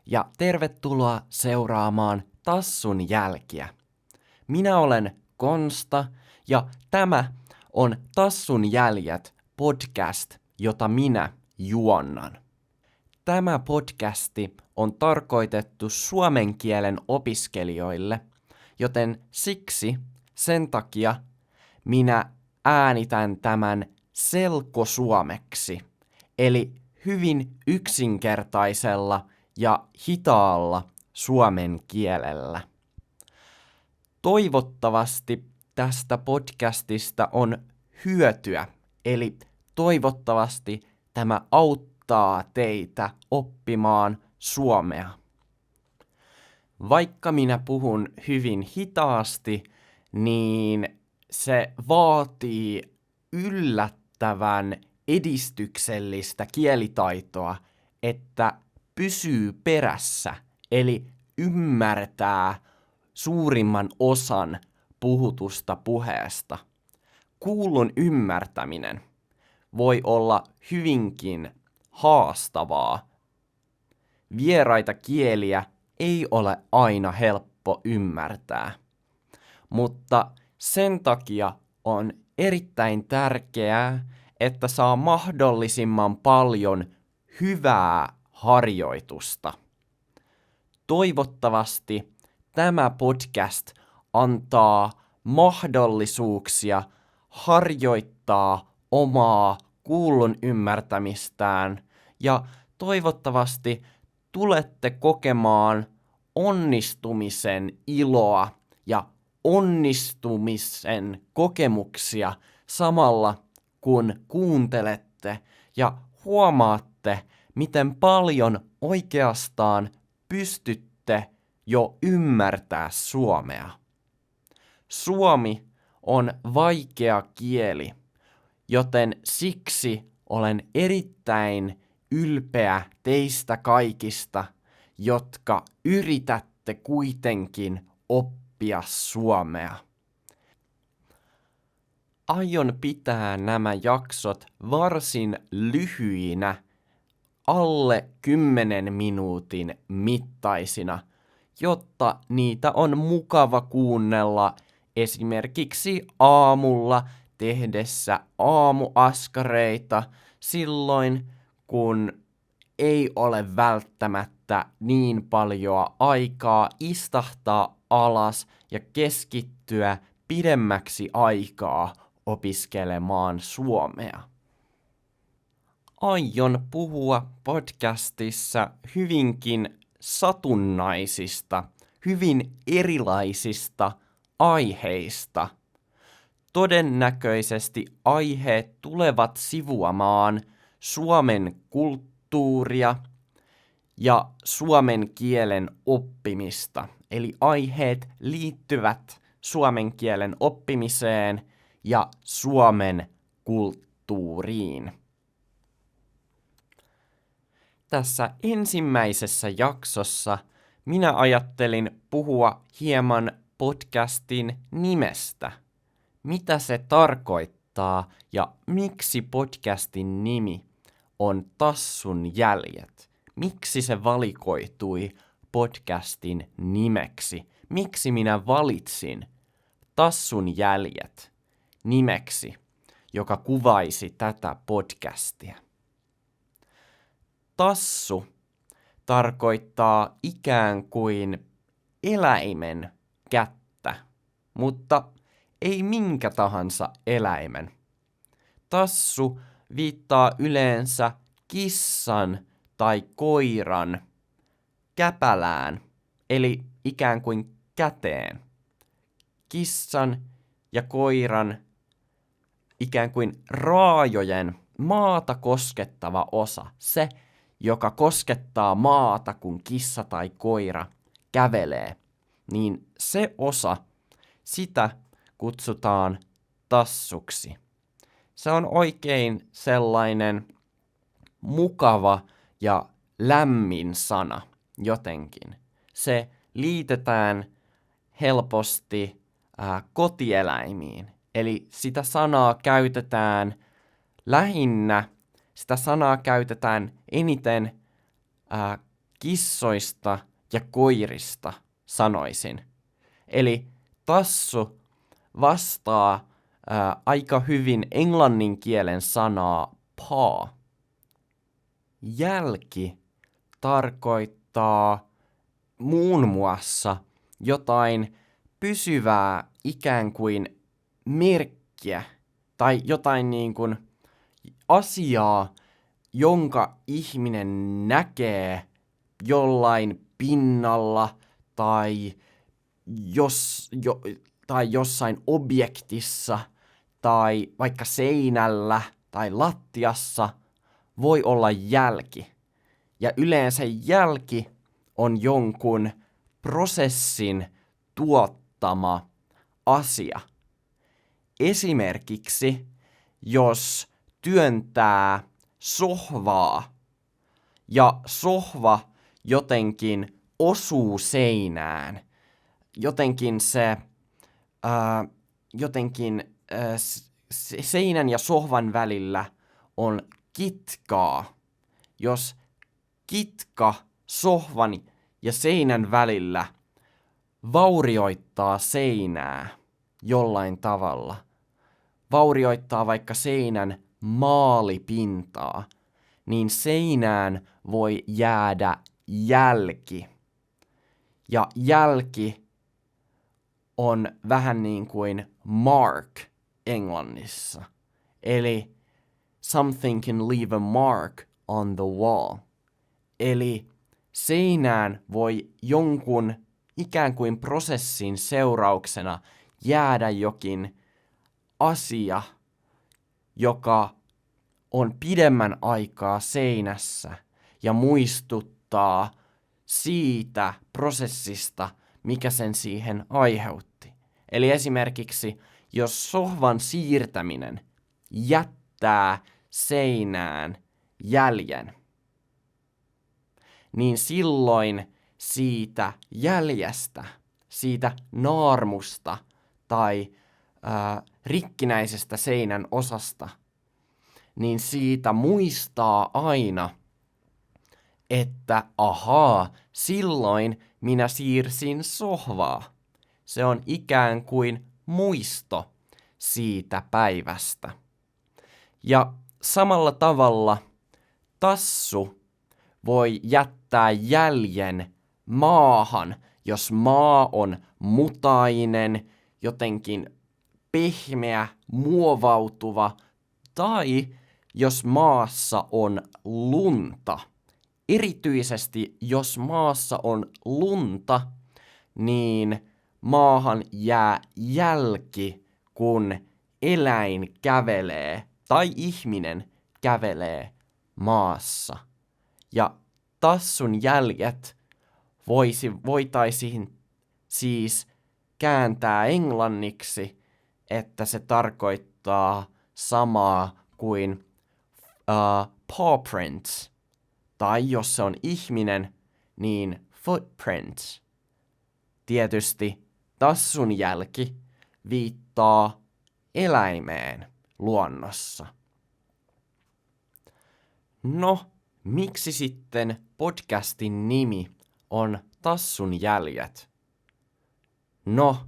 ja tervetuloa seuraamaan Tassun jälkiä. Minä olen Konsta ja tämä on Tassun jäljet podcast, jota minä juonnan. Tämä podcasti on tarkoitettu suomen kielen opiskelijoille, joten sen takia minä äänitän tämän selkosuomeksi, eli hyvin yksinkertaisella ja hitaalla suomen kielellä. Toivottavasti tästä podcastista on hyötyä, eli toivottavasti tämä auttaa teitä oppimaan suomea. Vaikka minä puhun hyvin hitaasti, niin se vaatii yllättävän edistyksellistä kielitaitoa, että pysyy perässä, eli ymmärtää suurimman osan puhutusta puheesta. Kuullun ymmärtäminen voi olla hyvinkin haastavaa. Vieraita kieliä ei ole aina helppo ymmärtää, mutta sen takia on erittäin tärkeää, että saa mahdollisimman paljon hyvää harjoitusta. Toivottavasti tämä podcast antaa mahdollisuuksia harjoittaa omaa kuullun ymmärtämistään ja toivottavasti tulette kokemaan onnistumisen iloa ja onnistumisen kokemuksia samalla kun kuuntelette ja huomaatte, miten paljon oikeastaan pystytte jo ymmärtää suomea. Suomi on vaikea kieli, joten siksi olen erittäin ylpeä teistä kaikista, jotka yritätte kuitenkin oppia suomea. Aion pitää nämä jaksot varsin lyhyinä, alle 10 minuutin mittaisina, jotta niitä on mukava kuunnella esimerkiksi aamulla tehdessä aamuaskareita silloin, kun ei ole välttämättä niin paljon aikaa istahtaa alas ja keskittyä pidemmäksi aikaa opiskelemaan suomea. Aion puhua podcastissa hyvinkin satunnaisista, hyvin erilaisista aiheista. Todennäköisesti aiheet tulevat sivuamaan suomen kulttuuria ja suomen kielen oppimista. Eli aiheet liittyvät suomen kielen oppimiseen ja suomen kulttuuriin. Tässä ensimmäisessä jaksossa minä ajattelin puhua hieman podcastin nimestä. Mitä se tarkoittaa ja miksi podcastin nimi on Tassun jäljet? Miksi se valikoitui podcastin nimeksi? Miksi minä valitsin Tassun jäljet nimeksi, joka kuvaisi tätä podcastia? Tassu tarkoittaa ikään kuin eläimen kättä, mutta ei minkä tahansa eläimen. Tassu viittaa yleensä kissan tai koiran käpälään, eli ikään kuin käteen. Kissan ja koiran ikään kuin raajojen maata koskettava osa, se, joka koskettaa maata, kun kissa tai koira kävelee, niin se osa, sitä kutsutaan tassuksi. Se on oikein sellainen mukava ja lämmin sana jotenkin. Se liitetään helposti kotieläimiin. Eli sitä sanaa käytetään sitä sanaa käytetään eniten kissoista ja koirista sanoisin. Eli tassu vastaa aika hyvin englannin kielen sanaa paw. Jälki tarkoittaa muun muassa jotain pysyvää ikään kuin merkkiä tai jotain niin kuin asiaa, jonka ihminen näkee jollain pinnalla tai, tai jossain objektissa tai vaikka seinällä tai lattiassa voi olla jälki. Ja yleensä jälki on jonkun prosessin tuottama asia. Esimerkiksi jos työntää sohvaa ja sohva jotenkin osuu seinään, jotenkin seinän ja sohvan välillä on kitkaa. Jos kitka sohvan ja seinän välillä vaurioittaa seinää jollain tavalla, vaurioittaa vaikka seinän maalipintaa, niin seinään voi jäädä jälki. Ja jälki on vähän niin kuin mark englannissa. Eli something can leave a mark on the wall. Eli seinään voi jonkun ikään kuin prosessin seurauksena jäädä jokin asia, joka on pidemmän aikaa seinässä ja muistuttaa siitä prosessista, mikä sen siihen aiheutti. Eli esimerkiksi, jos sohvan siirtäminen jättää seinään jäljen, niin silloin siitä jäljestä, siitä naarmusta tai rikkinäisestä seinän osasta, niin siitä muistaa aina, että ahaa, silloin minä siirsin sohvaa. Se on ikään kuin muisto siitä päivästä. Ja samalla tavalla tassu voi jättää jäljen maahan, jos maa on mutainen, jotenkin pehmeä, muovautuva, tai jos maassa on lunta. Erityisesti jos maassa on lunta, niin maahan jää jälki, kun eläin kävelee tai ihminen kävelee maassa. Ja tassun jäljet voitaisiin siis kääntää englanniksi, että se tarkoittaa samaa kuin paw prints. Tai jos se on ihminen, niin footprints. Tietysti tassun jälki viittaa eläimeen luonnossa. No, miksi sitten podcastin nimi on Tassun jäljet? No,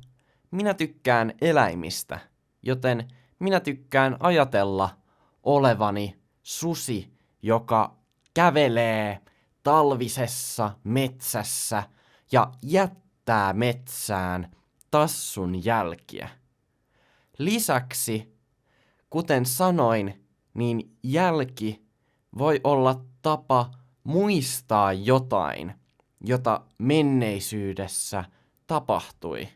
minä tykkään eläimistä, joten minä tykkään ajatella olevani susi, joka kävelee talvisessa metsässä ja jättää metsään tassun jälkiä. Lisäksi, kuten sanoin, niin jälki voi olla tapa muistaa jotain, jota menneisyydessä tapahtui.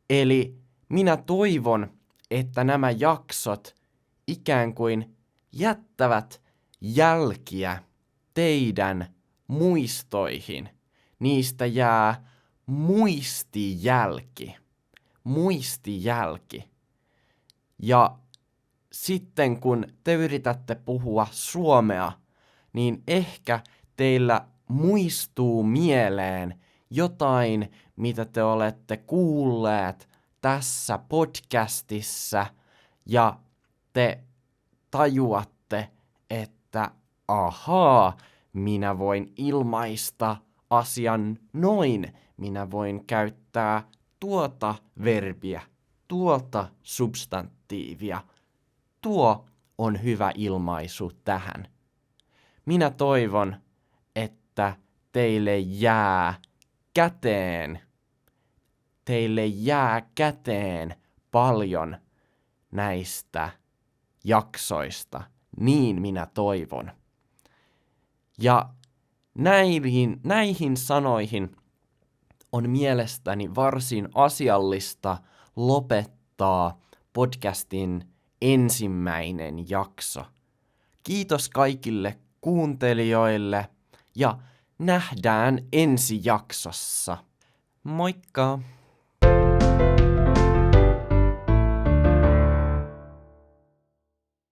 Eli minä toivon, että nämä jaksot ikään kuin jättävät jälkiä teidän muistoihin. Niistä jää muistijälki. Muistijälki. Ja sitten kun te yritätte puhua suomea, niin ehkä teillä muistuu mieleen jotain, mitä te olette kuulleet tässä podcastissa, ja te tajuatte, että ahaa, minä voin ilmaista asian noin. Minä voin käyttää tuota verbiä, tuota substantiivia. Tuo on hyvä ilmaisu tähän. Minä toivon, että teille jää käteen paljon näistä jaksoista. Niin minä toivon. Ja näihin sanoihin on mielestäni varsin asiallista lopettaa podcastin ensimmäinen jakso. Kiitos kaikille kuuntelijoille ja nähdään ensi jaksossa. Moikka!